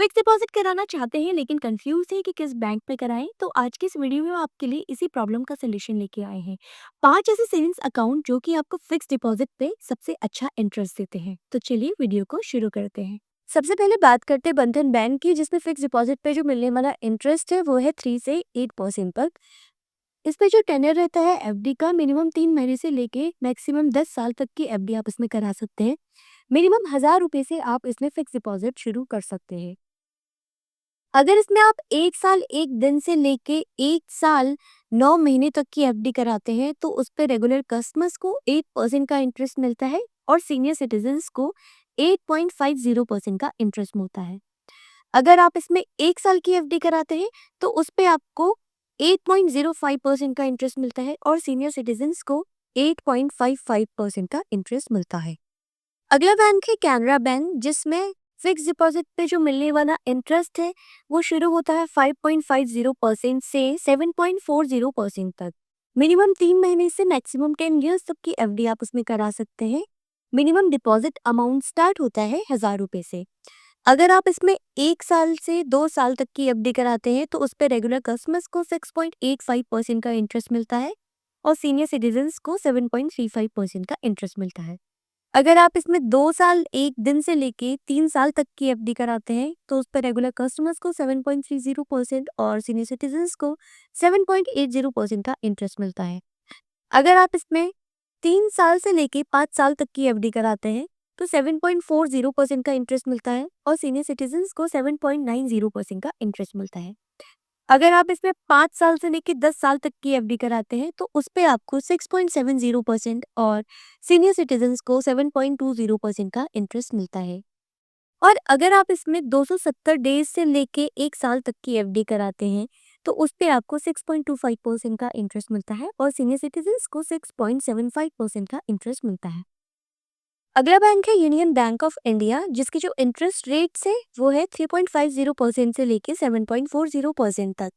Fix deposit कराना चाहते हैं लेकिन कंफ्यूज है कि किस बैंक में कराएं, तो आज के इस वीडियो में आपके लिए इसी प्रॉब्लम का सोल्यूशन लेके आए हैं। 5 ऐसे सेविंग्स अकाउंट जो कि आपको फिक्स डिपॉजिट पे सबसे अच्छा इंटरेस्ट देते हैं। तो चलिए वीडियो को शुरू करते हैं। सबसे पहले बात करते हैं बंधन बैंक की, जिसमें फिक्स डिपॉजिट पे जो मिलने वाला इंटरेस्ट है वो है 3 से 8% तक। इसमें जो टेन्योर रहता है एफडी का, मिनिमम 3 महीने से लेके मैक्सिमम 10 साल तक की एफडी आप इसमें करा सकते हैं। मिनिमम 1000 रुपए से आप इसमें फिक्स डिपॉजिट शुरू कर सकते हैं। अगर इसमें आप 1 साल 1 दिन से लेके 1 साल 9 महीने तक की एफडी कराते हैं, तो उस पे रेगुलर कस्टमर्स को 8% का इंटरेस्ट मिलता है और सीनियर सिटीजन्स को 8.50% का इंटरेस्ट मिलता है। अगर आप इसमें 1 साल की एफडी कराते हैं, तो उस पे आपको 8.05% का इंटरेस्ट मिलता है और सीनियर सिटीजन्स को 8.55% का इंटरेस्ट मिलता है। अगला बैंक है कैनरा बैंक, जिसमें फिक्स डिपॉजिट पे जो मिलने वाला इंटरेस्ट है वो शुरू होता है 5.50% से 7.40% तक। मिनिमम 3 महीने से मैक्सिमम 10 ईयर्स तक की एफडी आप उसमें करा सकते हैं। मिनिमम डिपॉजिट अमाउंट स्टार्ट होता है 1000 रुपए से। अगर आप इसमें 1 साल से 2 साल तक की एफडी कराते हैं, तो उस पर रेगुलर कस्टमर्स को 6.85% का इंटरेस्ट मिलता है और सीनियर सिटीजन्स को 7.35% का इंटरेस्ट मिलता है। अगर आप इसमें 2 साल 1 दिन से लेके 3 साल तक की एफडी कराते हैं, तो उस पर रेगुलर कस्टमर्स को 7.30% और सीनियर सिटीजन्स को 7.80% का इंटरेस्ट मिलता है। अगर आप इसमें 3 साल से लेके 5 साल तक की एफडी कराते हैं, तो 7.40% का इंटरेस्ट मिलता है और सीनियर सिटीजन्स को 7.90% का इंटरेस्ट मिलता है। अगर आप इसमें 5 साल से लेके 10 साल तक की एफडी कराते हैं, तो उस पे आपको 6.70% और सीनियर सिटीजन्स को 7.20% का इंटरेस्ट मिलता है। और अगर आप इसमें 270 डेज से लेके 1 साल तक की एफडी कराते हैं, तो उस पे आपको 6.25% का इंटरेस्ट मिलता है और सीनियर सिटीजन्स को 6.75% का इंटरेस्ट मिलता है। अगला बैंक है यूनियन बैंक ऑफ इंडिया, जिसकी जो इंटरेस्ट रेट्स है वो है 3.50% से लेके 7.40% तक।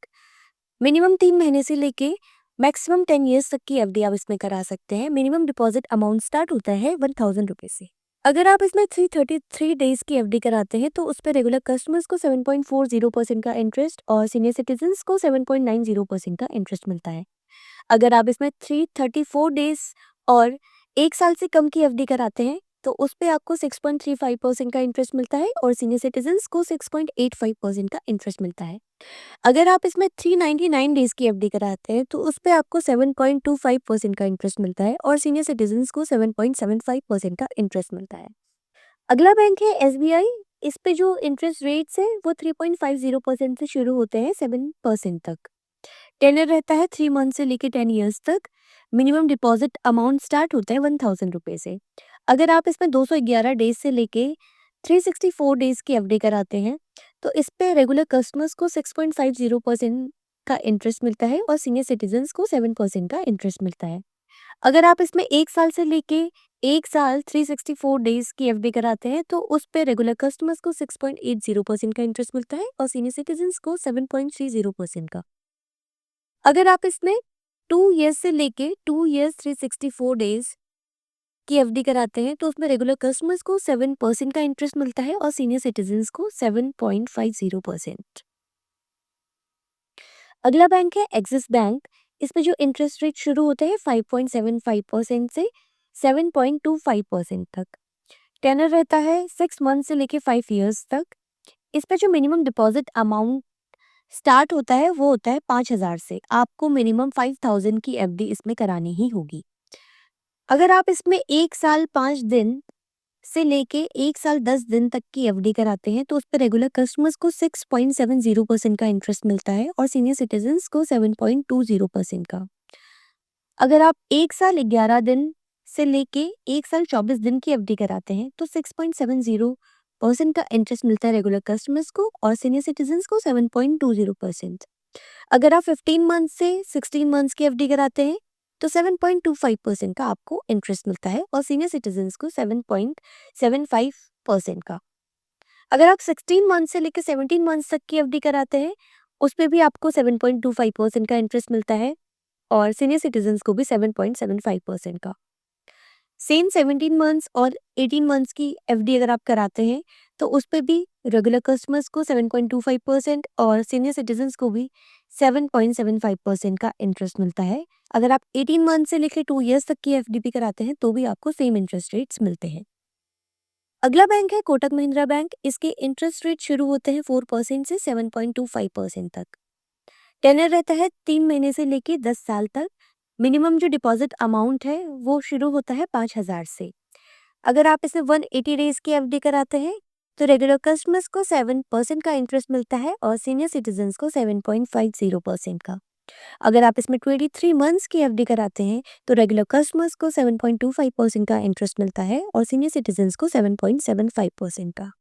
मिनिमम 3 महीने से लेके मैक्सिमम 10 ईयर्स तक की एफडी आप इसमें करा सकते हैं। मिनिमम डिपॉजिट अमाउंट स्टार्ट होता है 1000 रुपए से। अगर आप इसमें 333 डेज की एफडी कराते हैं, तो उस पर रेगुलर कस्टमर्स को 7.40% का इंटरेस्ट और सीनियर सिटीजन्स को 7.90% का इंटरेस्ट मिलता है। अगर आप इसमें 334 डेज और 1 साल से कम की एफडी कराते हैं, तो उस पे आपको 6.35% का इंटरेस्ट मिलता है और सीनियर सिटीजन्स को 6.85% का इंटरेस्ट मिलता है। अगर आप इसमें 399 डेज की एफडी कराते हैं, तो उस पे आपको 7.25% का इंटरेस्ट मिलता है और सीनियर सिटीजन्स को 7.75% का इंटरेस्ट मिलता है। अगला बैंक है एसबीआई। इस पे जो इंटरेस्ट रेट्स है वो 3.50% से शुरू होते हैं 7% तक। टेनर रहता है 3 मंथ से लेके 10 ईयर्स तक। मिनिमम डिपॉजिट अमाउंट स्टार्ट होता है 1000 रुपए से। अगर आप इसमें 211 डेज से लेके 364 डेज की एफडी कराते हैं, तो इस पे रेगुलर कस्टमर्स को 6.50% का इंटरेस्ट मिलता है और सीनियर सिटीजन्स को 7% का इंटरेस्ट मिलता है। अगर आप इसमें 1 साल से लेके 1 साल 364 डेज की एफडी कराते हैं, तो उस पे रेगुलर कस्टमर्स को 6.80% का इंटरेस्ट मिलता है और सीनियर सिटीजन्स को 7.30% का। अगर आप इसमें 2 ईयर्स से लेके 2 ईयर्स 364 डेज की एफडी कराते हैं, तो उसमें रेगुलर कस्टमर्स को 7% का इंटरेस्ट मिलता है और सीनियर सिटीजन्स को 7.50%। अगला बैंक है एक्सिस बैंक। इसमें जो इंटरेस्ट रेट शुरू होते हैं 5.75% से 7.25% तक। टेनर रहता है 6 मंथ से लेके 5 ईयर्स तक। इस पे जो मिनिमम डिपॉजिट अमाउंट स्टार्ट होता है वो होता है 5000 से। आपको मिनिमम 5000 की एफडी इसमें करानी ही होगी। अगर आप इसमें 1 साल 5 दिन से लेके 1 साल 10 दिन तक की एफडी कराते हैं, तो उस पर रेगुलर कस्टमर्स को 6.70% का इंटरेस्ट मिलता है और सीनियर सिटीजन्स को 7.20% का। अगर आप 1 साल 11 दिन से लेके 1 साल 24 दिन की एफडी कराते हैं, तो 6.70% का इंटरेस्ट मिलता है रेगुलर कस्टमर्स को और सीनियर सिटीजन्स को 7.20%। अगर आप 15 मंथ से 16 मंथ्स की एफडी कराते हैं, तो 7.25% का आपको इंटरेस्ट मिलता है और सीनियर सिटीजन्स को 7.75% का। अगर आप 16 मंथ से लेकर 17 मंथ्स तक की एफडी कराते हैं, उस पे भी आपको 7.25% का इंटरेस्ट मिलता है और सीनियर सिटीजन्स को भी 7.75% का। सेम 17 मंथ्स और 18 मंथ्स की एफडी अगर आप कराते हैं, तो उस पे भी रेगुलर कस्टमर्स को 7.25% और सीनियर सिटीजन्स को भी 7.75% का इंटरेस्ट मिलता है। अगर आप 18 मंथ से लेकर 2 ईयर्स तक की एफडी कराते हैं तो भी आपको सेम इंटरेस्ट रेट्स मिलते हैं। अगला बैंक है कोटक महिंद्रा बैंक। इसके इंटरेस्ट रेट शुरू होते हैं 4% से 7.25% तक। टेनर रहता है 3 महीने से लेके 10 साल तक। मिनिमम जो डिपॉजिट अमाउंट है वो शुरू होता है 5,000 से। अगर आप इसमें 180 डेज की एफडी कराते हैं तो रेगुलर कस्टमर्स को 7% का इंटरेस्ट मिलता है और सीनियर सिटीजन्स को 7.50% का। अगर आप इसमें 23 मंथ्स की एफडी कराते हैं तो रेगुलर कस्टमर्स को 7.25% का इंटरेस्ट मिलता है और सीनियर सिटीजन्स को 7.75% का।